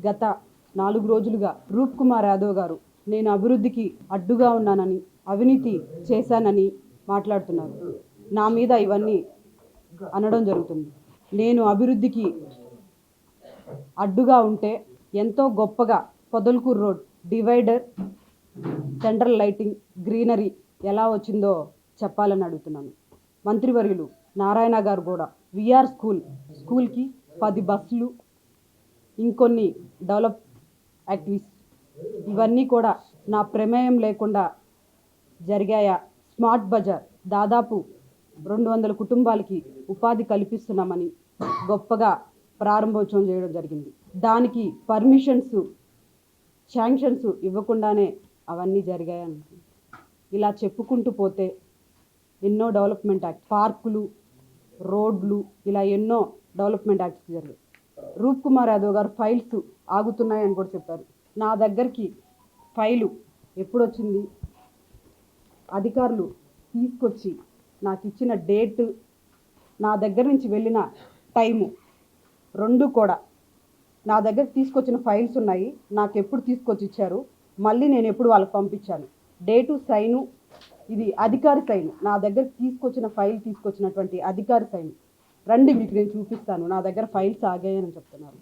గత 4 రోజులుగా రూప్ కుమార్ యాదవ్ గారు నేను అభివృద్ధికి అడ్డుగా ఉన్నానని, అవినీతి చేశానని మాట్లాడుతున్నారు. నా మీద ఇవన్నీ అనడం జరుగుతుంది. నేను అభివృద్ధికి అడ్డుగా ఉంటే ఎంతో గొప్పగా Podalakur road divider, central lighting, greenery ఎలా వచ్చిందో చెప్పాలని అడుగుతున్నాను. మంత్రివర్యులు నారాయణ గారు కూడా విఆర్ స్కూల్కి 10 బస్సులు, ఇంకొన్ని డెవలప్ యాక్టివిటీస్ ఇవన్నీ కూడా నా ప్రమేయం లేకుండా జరిగాయా? స్మార్ట్ బజార్ దాదాపు 200 కుటుంబాలకి ఉపాధి కల్పిస్తున్నామని గొప్పగా ప్రారంభోత్సవం చేయడం జరిగింది. దానికి పర్మిషన్స్, శాంక్షన్స్ ఇవ్వకుండానే అవన్నీ జరిగాయని ఇలా చెప్పుకుంటూ పోతే ఎన్నో డెవలప్మెంట్ యాక్ట్, పార్కులు, రోడ్లు, ఇలా ఎన్నో డెవలప్మెంట్ యాక్ట్స్ జరిగాయి. రూప్ కుమార్ యాదవ్ గారు ఫైల్స్ ఆగుతున్నాయని కూడా చెప్పారు. నా దగ్గరికి ఫైలు ఎప్పుడు వచ్చింది? అధికారులు తీసుకొచ్చి నాకు ఇచ్చిన డేటు, నా దగ్గర నుంచి వెళ్ళిన టైము రెండు కూడా నా దగ్గర తీసుకొచ్చిన ఫైల్స్ ఉన్నాయి. నాకు ఎప్పుడు తీసుకొచ్చి ఇచ్చారు, మళ్ళీ నేను ఎప్పుడు వాళ్ళకి పంపించాను, డేటు, సైను, ఇది అధికారి సైన్. నా దగ్గర తీసుకొచ్చిన ఫైల్ తీసుకొచ్చినటువంటి అధికారి సైన్ రండి, మీకు నేను చూపిస్తాను. నా దగ్గర ఫైల్స్ ఆగాయని చెప్తున్నారు.